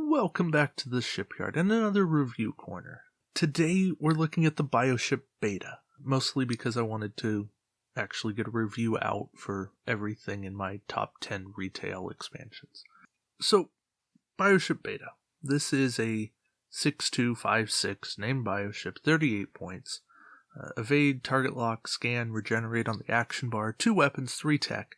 Welcome back to the shipyard and another review corner. Today we're looking at the Bioship beta, mostly because I wanted to actually get a review out for everything in my top 10 retail expansions. So, Bioship beta. This is a 6256 named Bioship, 38 points. Evade, target lock, scan, regenerate on the action bar, 2 weapons, 3 tech.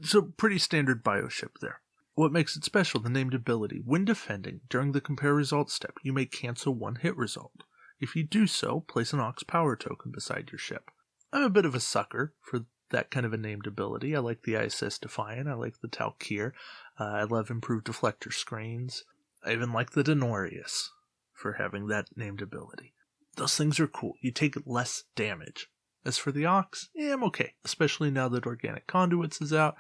So pretty standard Bioship there. What makes it special? The named ability. When defending, during the compare results step, you may cancel one hit result. If you do so, place an Aux power token beside your ship. I'm a bit of a sucker for that kind of a named ability. I like the ISS Defiant, I like the Tal'Kir, I love improved deflector screens. I even like the Denorius for having that named ability. Those things are cool. You take less damage. As for the Aux, I'm okay. Especially now that Organic Conduits is out,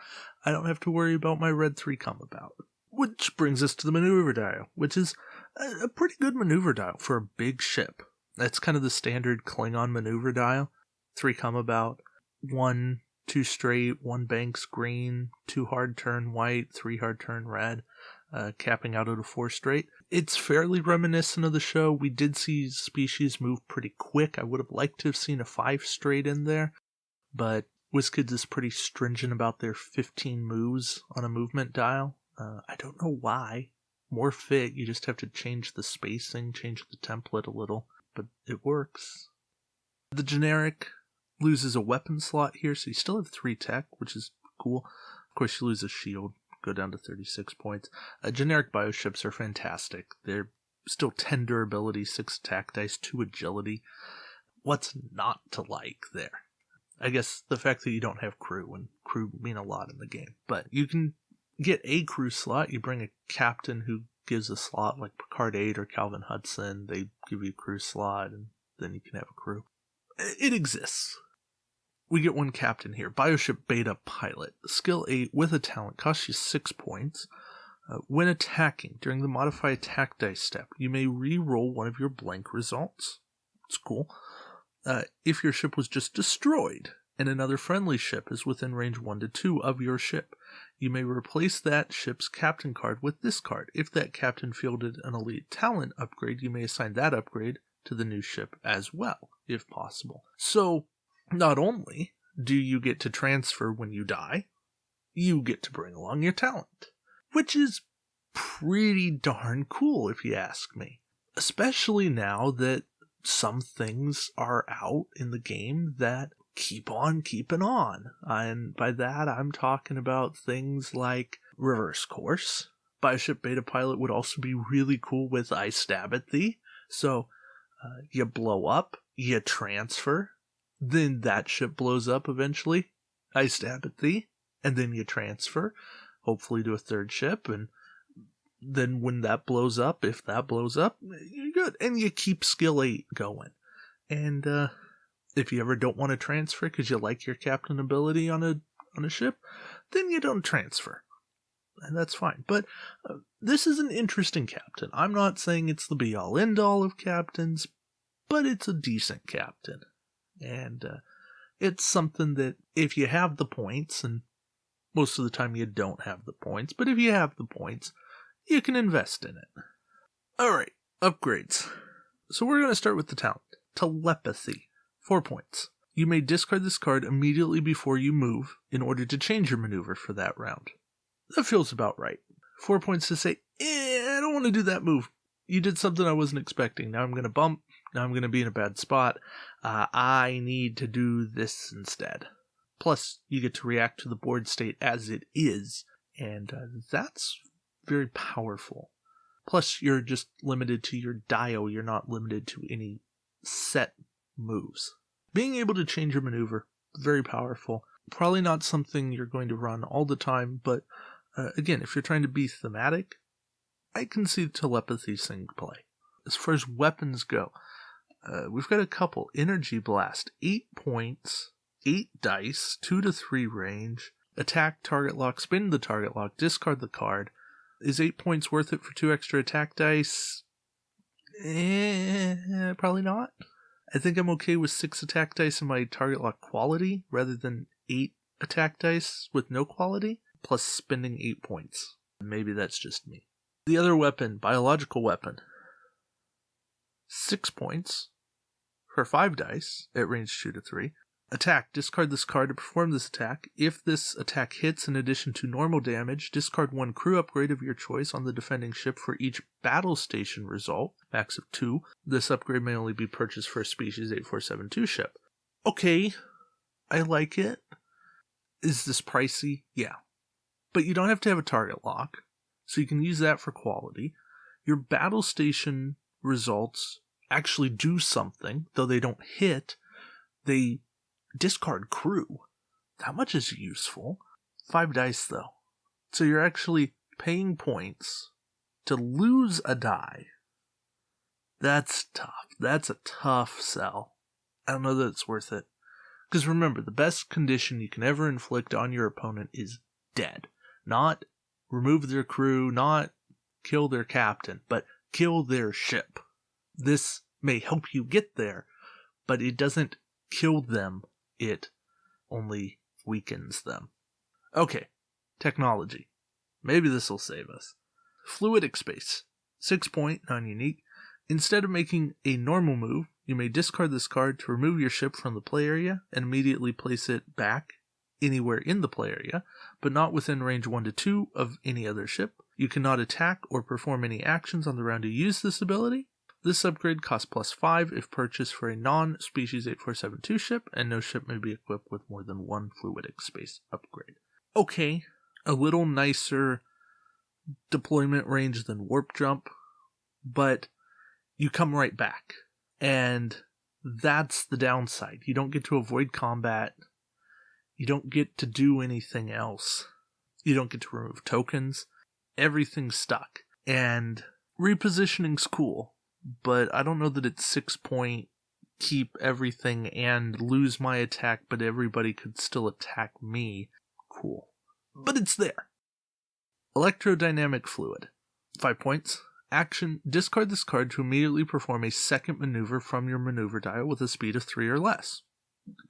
I don't have to worry about my red 3 come about. Which brings us to the maneuver dial, which is a pretty good maneuver dial for a big ship. That's kind of the standard Klingon maneuver dial. 3 come about, 1, 2 straight, 1 banks green, 2 hard turn white, 3 hard turn red, capping out at a 4 straight. It's fairly reminiscent of the show. We did see species move pretty quick. I would have liked to have seen a 5 straight in there, but WizKids is pretty stringent about their 15 moves on a movement dial. I don't know why. More fit, you just have to change the spacing, change the template a little, but it works. The generic loses a weapon slot here, so you still have 3 tech, which is cool. Of course, you lose a shield, go down to 36 points. Generic bioships are fantastic. They're still 10 durability, 6 attack dice, 2 agility. What's not to like there? I guess the fact that you don't have crew, and crew mean a lot in the game. But you can get a crew slot. You bring a captain who gives a slot, like Picard 8 or Calvin Hudson. They give you a crew slot, and then you can have a crew. It exists. We get 1 captain here. Bioship Beta Pilot. Skill 8 with a talent costs you 6 points. When attacking, during the modify attack dice step, you may re-roll one of your blank results. It's cool. If your ship was just destroyed, and another friendly ship is within range 1 to 2 of your ship, you may replace that ship's captain card with this card. If that captain fielded an elite talent upgrade, you may assign that upgrade to the new ship as well, if possible. So, not only do you get to transfer when you die, you get to bring along your talent, which is pretty darn cool if you ask me. Especially now that some things are out in the game that keep on keeping on. And by that, I'm talking about things like reverse course. Bioship Beta Pilot would also be really cool with I Stab at Thee. So, you blow up, you transfer, then that ship blows up eventually. I Stab at Thee, and then you transfer, hopefully to a 3rd ship, and then when that blows up, if that blows up, you're good. And you keep skill 8 going. And if you ever don't want to transfer because you like your captain ability on a ship, then you don't transfer. And that's fine. But this is an interesting captain. I'm not saying it's the be-all, end-all of captains, but it's a decent captain. And it's something that if you have the points, and most of the time you don't have the points, but if you have the points, you can invest in it. Alright, upgrades. So we're going to start with the talent. Telepathy. 4 points. You may discard this card immediately before you move in order to change your maneuver for that round. That feels about right. 4 points to say, I don't want to do that move. You did something I wasn't expecting. Now I'm going to bump. Now I'm going to be in a bad spot. I need to do this instead. Plus, you get to react to the board state as it is, and that's very powerful. Plus, you're just limited to your dial. You're not limited to any set moves. Being able to change your maneuver, very powerful. Probably not something you're going to run all the time, but again, if you're trying to be thematic, I can see the telepathy thing play. As far as weapons go, we've got a couple. Energy Blast, 8 points, 8 dice, 2 to 3 range, attack, target lock, spin the target lock, discard the card. Is 8 points worth it for 2 extra attack dice? Probably not. I think I'm okay with 6 attack dice in my target lock quality rather than 8 attack dice with no quality, plus spending 8 points. Maybe that's just me. The other weapon, biological weapon. 6 points for 5 dice at range 2 to 3. Attack. Discard this card to perform this attack. If this attack hits in addition to normal damage, discard 1 crew upgrade of your choice on the defending ship for each battle station result, max of 2. This upgrade may only be purchased for a species 8472 ship. Okay, I like it. Is this pricey? Yeah. But you don't have to have a target lock, so you can use that for quality. Your battle station results actually do something, though they don't hit. They discard crew. That much is useful. 5 dice, though. So you're actually paying points to lose a die. That's tough. That's a tough sell. I don't know that it's worth it. Because remember, the best condition you can ever inflict on your opponent is dead. Not remove their crew, not kill their captain, but kill their ship. This may help you get there, but it doesn't kill them. It only weakens them. Okay, technology. Maybe this will save us. Fluidic Space. 6 point, non-unique. Instead of making a normal move, you may discard this card to remove your ship from the play area and immediately place it back anywhere in the play area, but not within range 1 to 2 of any other ship. You cannot attack or perform any actions on the round you use this ability. This upgrade costs +5 if purchased for a non-species 8472 ship, and no ship may be equipped with more than 1 Fluidic Space upgrade. Okay, a little nicer deployment range than Warp Jump, but you come right back. And that's the downside. You don't get to avoid combat. You don't get to do anything else. You don't get to remove tokens. Everything's stuck. And repositioning's cool, but I don't know that it's 6 point, keep everything and lose my attack, but everybody could still attack me. Cool. But it's there. ElectroDynamic Fluid. 5 points. Action, discard this card to immediately perform a second maneuver from your maneuver dial with a speed of 3 or less.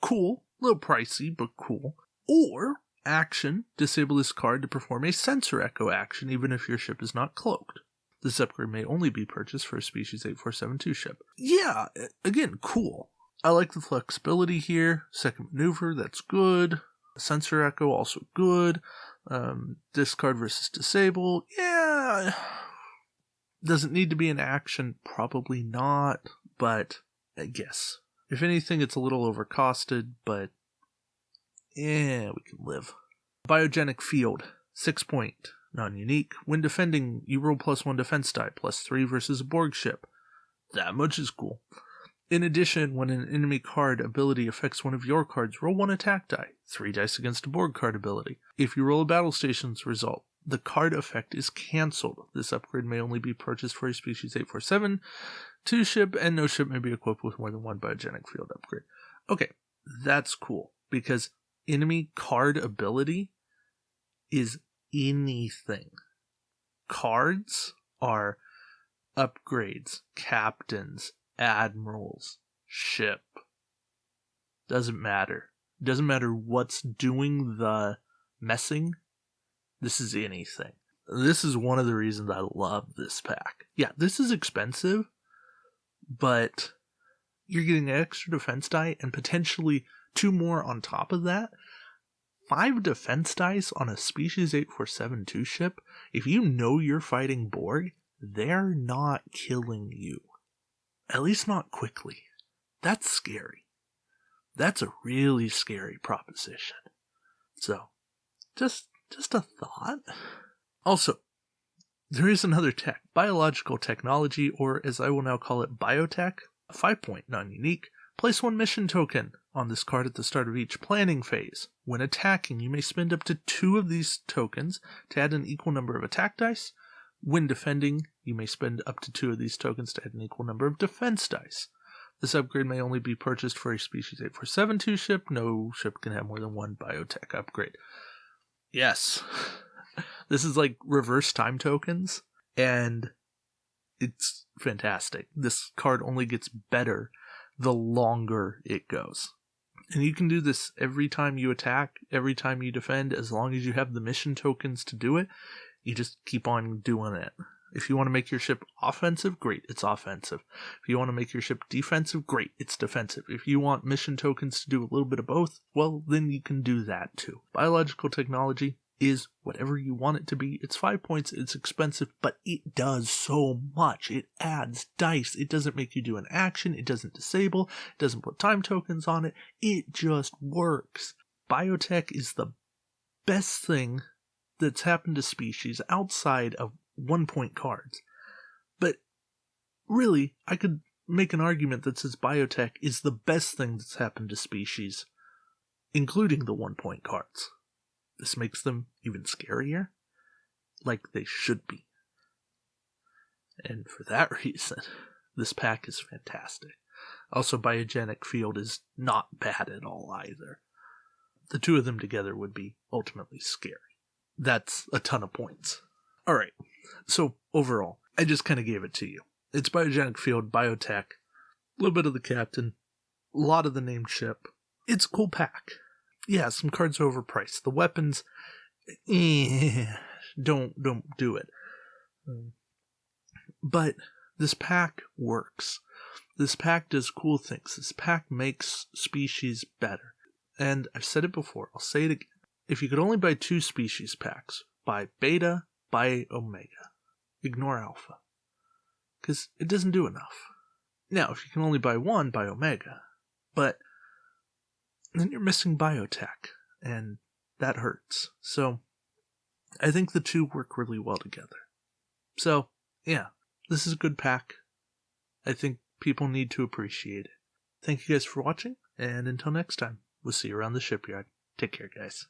Cool. A little pricey, but cool. Or, action, disable this card to perform a sensor echo action even if your ship is not cloaked. This upgrade may only be purchased for a species 8472 ship. Yeah, again, cool. I like the flexibility here. Second maneuver, that's good. Sensor echo, also good. Discard versus disable, yeah. Does it need to be an action? Probably not, but I guess. If anything, it's a little overcosted, but yeah, we can live. Biogenic Field, 6 point, non-unique. When defending, you roll +1 defense die, +3 versus a Borg ship. That much is cool. In addition, when an enemy card ability affects one of your cards, roll 1 attack die, 3 dice against a Borg card ability. If you roll a battle station's result, the card effect is cancelled. This upgrade may only be purchased for a species 8472 ship, and no ship may be equipped with more than 1 biogenic field upgrade. Okay, that's cool, because enemy card ability is anything. Cards are upgrades, captains, admirals, ship. Doesn't matter. Doesn't matter what's doing the messing. This is anything. This is one of the reasons I love this pack. Yeah, this is expensive, but you're getting an extra defense die and potentially 2 more on top of that. 5 defense dice on a species 8472 ship. If you know you're fighting Borg, they're not killing you. At least not quickly. That's scary. That's a really scary proposition. So, just a thought. Also, there is another tech, biological technology, or as I will now call it, Biotech. 5 point, non-unique. Place 1 mission token on this card at the start of each planning phase. When attacking, you may spend up to 2 of these tokens to add an equal number of attack dice. When defending, you may spend up to 2 of these tokens to add an equal number of defense dice. This upgrade may only be purchased for a species 8472 ship. No ship can have more than 1 biotech upgrade. Yes. This is like reverse time tokens, and it's fantastic. This card only gets better the longer it goes. And you can do this every time you attack, every time you defend, as long as you have the mission tokens to do it. You just keep on doing it. If you want to make your ship offensive, great, it's offensive. If you want to make your ship defensive, great, it's defensive. If you want mission tokens to do a little bit of both, well, then you can do that too. Biological technology is whatever you want it to be. It's 5 points, it's expensive, but it does so much. It adds dice. It doesn't make you do an action, it doesn't disable, it doesn't put time tokens on it. It just works. Biotech is the best thing that's happened to species outside of 1-point cards. But really, I could make an argument that says Biotech is the best thing that's happened to species, including the 1-point cards. This makes them even scarier, like they should be. And for that reason, this pack is fantastic. Also, Biogenic Field is not bad at all either. The two of them together would be ultimately scary. That's a ton of points. Alright, so overall, I just kind of gave it to you. It's Biogenic Field, Biotech, a little bit of the captain, a lot of the named ship. It's a cool pack. Yeah, some cards are overpriced. The weapons, don't do it. But this pack works. This pack does cool things. This pack makes species better. And I've said it before, I'll say it again. If you could only buy 2 species packs, buy Beta, buy Omega. Ignore Alpha. Because it doesn't do enough. Now, if you can only buy 1, buy Omega. But then you're missing Biotech, and that hurts. So, I think the two work really well together. So, yeah, this is a good pack. I think people need to appreciate it. Thank you guys for watching, and until next time, we'll see you around the shipyard. Take care, guys.